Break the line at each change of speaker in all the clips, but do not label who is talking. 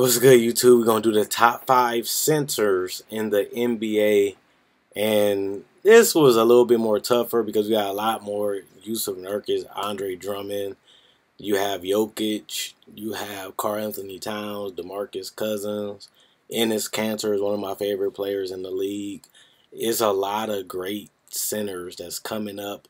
What's good, YouTube? We're gonna do the top 5 centers in the NBA, and this was a little bit more tougher because we got a lot more Yusuf Nurkic, Andre Drummond. You have Jokic, you have Karl Anthony Towns, DeMarcus Cousins, Enes Kanter is one of my favorite players in the league. It's a lot of great centers that's coming up.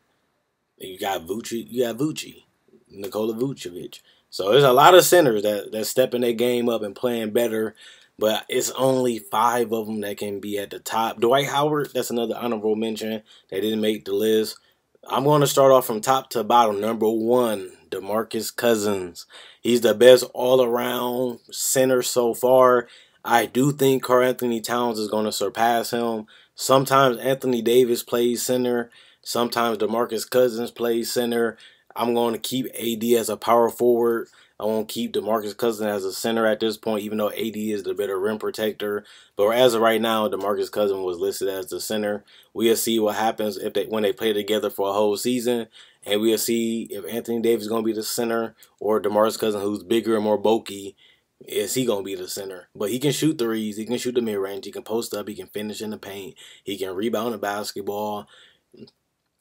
You got Vucci, Nikola Vucevic. So there's a lot of centers that's stepping their game up and playing better, but it's only 5 of them that can be at the top. Dwight Howard, that's another honorable mention. They didn't make the list. I'm going to start off from top to bottom. Number 1, DeMarcus Cousins. He's the best all-around center so far. I do think Karl Anthony Towns is going to surpass him. Sometimes Anthony Davis plays center. Sometimes DeMarcus Cousins plays center. I'm going to keep AD as a power forward. I won't keep DeMarcus Cousins as a center at this point, even though AD is the better rim protector. But as of right now, DeMarcus Cousins was listed as the center. We'll see what happens when they play together for a whole season. And we'll see if Anthony Davis is going to be the center or DeMarcus Cousins, who's bigger and more bulky, is he going to be the center. But he can shoot threes. He can shoot the mid-range. He can post up. He can finish in the paint. He can rebound the basketball.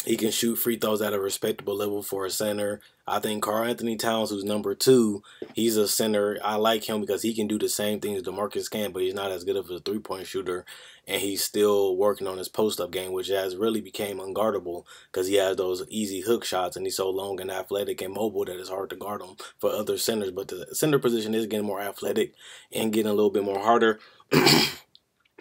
He can shoot free throws at a respectable level for a center. I think Karl Anthony Towns, who's number 2, he's a center. I like him because he can do the same things DeMarcus can, but he's not as good of a three-point shooter, and he's still working on his post-up game, which has really became unguardable because he has those easy hook shots, and he's so long and athletic and mobile that it's hard to guard him for other centers. But the center position is getting more athletic and getting a little bit more harder.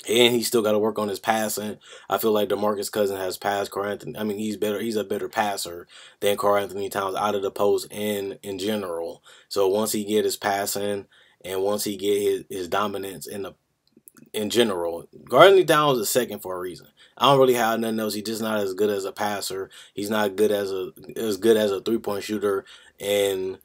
And he's still got to work on his passing. I feel like DeMarcus Cousins has passed Karl Anthony. I mean, he's better. He's a better passer than Karl Anthony Towns out of the post and in general. So once he get his passing and once he get his dominance in general, Karl Anthony Towns is second for a reason. I don't really have nothing else. He's just not as good as a passer. He's not good as a three-point shooter. And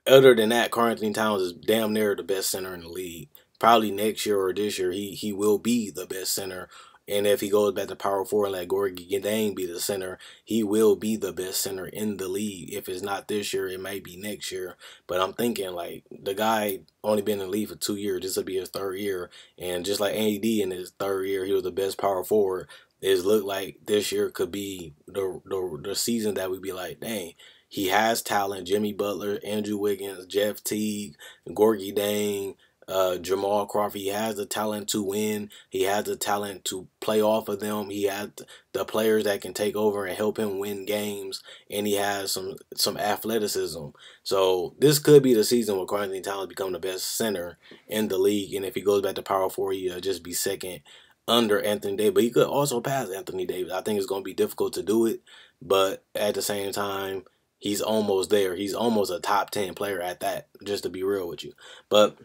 other than that, Karl Anthony Towns is damn near the best center in the league. Probably next year or this year, he will be the best center. And if he goes back to power forward and let Gorgie Dang be the center, he will be the best center in the league. If it's not this year, it might be next year. But I'm thinking, like, the guy only been in the league for 2 years. This will be his 3rd year. And just like AD in his 3rd year, he was the best power forward. It looked like this year could be the season that we'd be like, dang, he has talent. Jimmy Butler, Andrew Wiggins, Jeff Teague, Gorgie Dang, Jamal Crawford. He has the talent to win. He has the talent to play off of them. He has the players that can take over and help him win games, and he has some athleticism. So this could be the season where Karl Anthony Towns become the best center in the league, and if he goes back to power forward, he'll just be second under Anthony Davis. But he could also pass Anthony Davis. I think it's going to be difficult to do it, but at the same time, he's almost there. He's almost a top 10 player at that, just to be real with you. But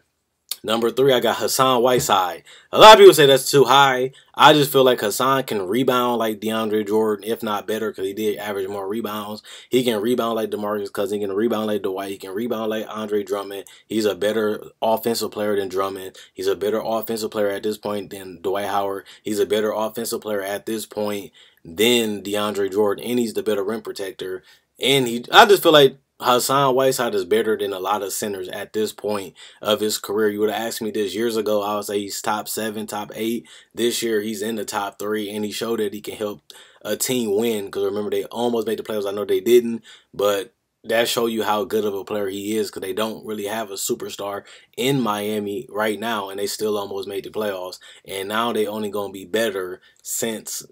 number 3, I got Hassan Whiteside. A lot of people say that's too high. I just feel like Hassan can rebound like DeAndre Jordan, if not better, because he did average more rebounds. He can rebound like DeMarcus Cousins. He can rebound like Dwight. He can rebound like Andre Drummond. He's a better offensive player than Drummond. He's a better offensive player at this point than Dwight Howard. He's a better offensive player at this point than DeAndre Jordan, and he's the better rim protector. And I just feel like Hassan Whiteside is better than a lot of centers at this point of his career. You would have asked me this years ago, I would say he's top 7, top 8. This year, he's in the top 3, and he showed that he can help a team win. Because remember, they almost made the playoffs. I know they didn't, but that shows you how good of a player he is, because they don't really have a superstar in Miami right now, and they still almost made the playoffs. And now they only going to be better since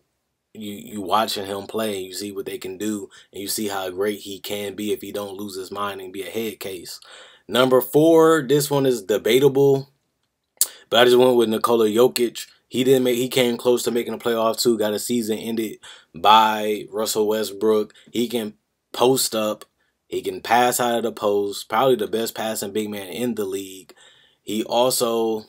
you watching him play, and you see what they can do, and you see how great he can be if he don't lose his mind and be a head case. Number 4, this one is debatable, but I just went with Nikola Jokic. He came close to making the playoffs too. Got a season ended by Russell Westbrook. He can post up. He can pass out of the post. Probably the best passing big man in the league. He also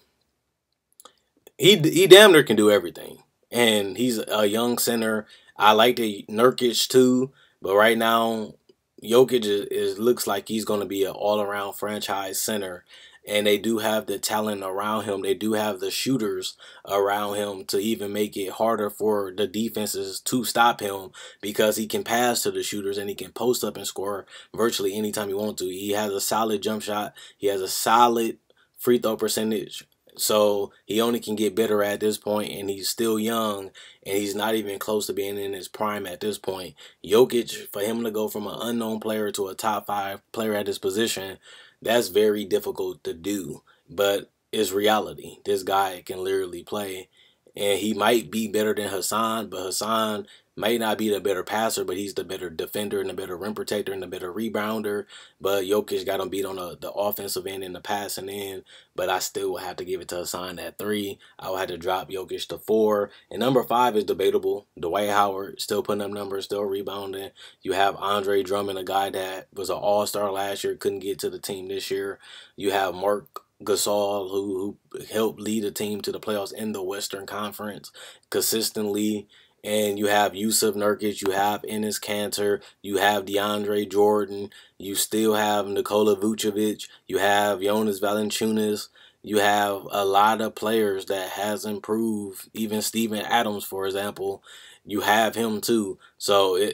he damn near can do everything. And he's a young center. I like the Nurkic too, but right now Jokic looks like he's going to be an all-around franchise center. And they do have the talent around him. They do have the shooters around him to even make it harder for the defenses to stop him, because he can pass to the shooters and he can post up and score virtually anytime he wants to. He has a solid jump shot. He has a solid free throw percentage. So he only can get better at this point, and he's still young, and he's not even close to being in his prime at this point. Jokic, for him to go from an unknown player to a top 5 player at his position, that's very difficult to do. But it's reality. This guy can literally play, and he might be better than Hassan, but Hassan might not be the better passer, but he's the better defender and the better rim protector and the better rebounder. But Jokic got him beat on the offensive end and the passing end. But I still would have to give it to Hassan at 3. I would have to drop Jokic to 4. And number 5 is debatable. Dwight Howard still putting up numbers, still rebounding. You have Andre Drummond, a guy that was an all-star last year, couldn't get to the team this year. You have Mark Gasol, who helped lead the team to the playoffs in the Western Conference consistently. And you have Yusuf Nurkic, you have Enes Kanter, you have DeAndre Jordan, you still have Nikola Vucevic, you have Jonas Valanciunas, you have a lot of players that has improved. Even Steven Adams, for example, you have him too. So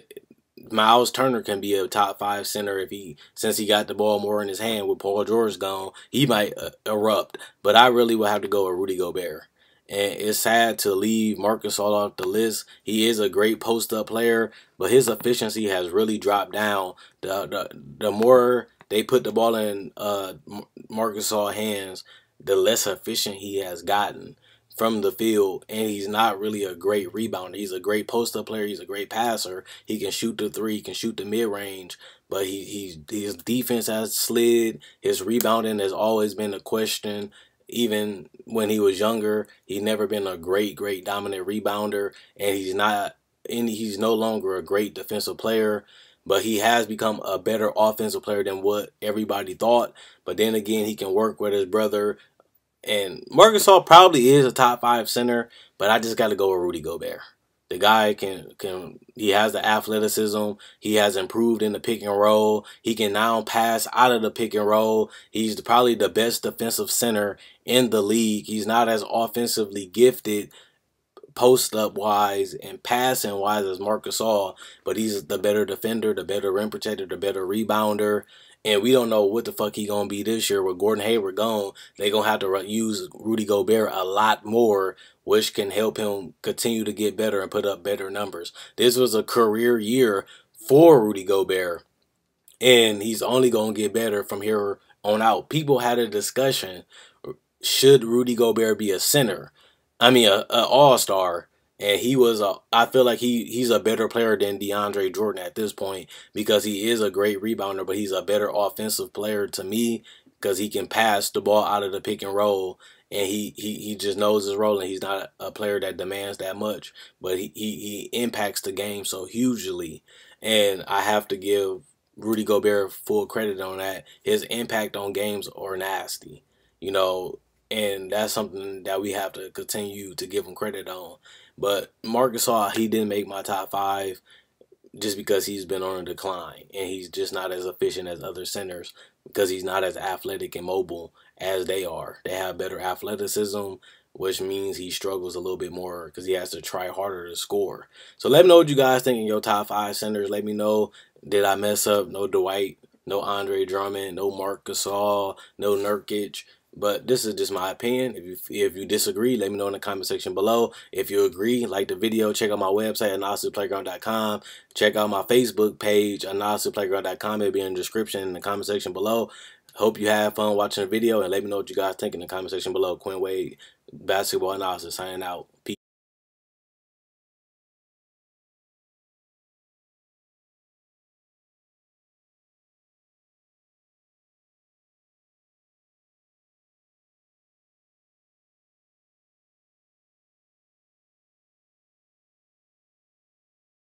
Miles Turner can be a top 5 center since he got the ball more in his hand with Paul George gone. He might erupt, but I really would have to go with Rudy Gobert. And it's sad to leave Marc Gasol off the list. He is a great post-up player, but his efficiency has really dropped down. The more they put the ball in Marc Gasol's hands, the less efficient he has gotten from the field, and he's not really a great rebounder. He's a great post-up player. He's a great passer. He can shoot the 3. He can shoot the mid-range, but his defense has slid. His rebounding has always been a question. Even when he was younger, he's never been a great dominant rebounder, and he's no longer a great defensive player, but he has become a better offensive player than what everybody thought. But then again, he can work with his brother, and Marc Gasol probably is a top 5 center, but I just got to go with Rudy Gobert. The guy he has the athleticism. He has improved in the pick and roll. He can now pass out of the pick and roll. He's probably the best defensive center in the league. He's not as offensively gifted post-up wise and passing wise as Marc Gasol, but he's the better defender, the better rim protector, the better rebounder. And we don't know what the fuck he gonna be this year with Gordon Hayward gone. They gonna have to use Rudy Gobert a lot more, which can help him continue to get better and put up better numbers. This was a career year for Rudy Gobert, and he's only gonna get better from here on out. People had a discussion: should Rudy Gobert be a center? I mean, an all-star. And I feel like he's a better player than DeAndre Jordan at this point, because he is a great rebounder, but he's a better offensive player to me because he can pass the ball out of the pick and roll, and he just knows his role, and he's not a player that demands that much, but he impacts the game so hugely. And I have to give Rudy Gobert full credit on that. His impact on games are nasty, and that's something that we have to continue to give him credit on. But Marc Gasol, he didn't make my top 5 just because he's been on a decline, and he's just not as efficient as other centers because he's not as athletic and mobile as they are. They have better athleticism, which means he struggles a little bit more because he has to try harder to score. So let me know what you guys think in your top 5 centers. Let me know, did I mess up? No Dwight, no Andre Drummond, no Marc Gasol, no Nurkic. But this is just my opinion. If you disagree, let me know in the comment section below. If you agree, like the video. Check out my website, analysisPlayground.com. Check out my Facebook page, analysisPlayground.com. It'll be in the description in the comment section below. Hope you have fun watching the video, and let me know what you guys think in the comment section below. Quinn Wade, Basketball Analysis, signing out.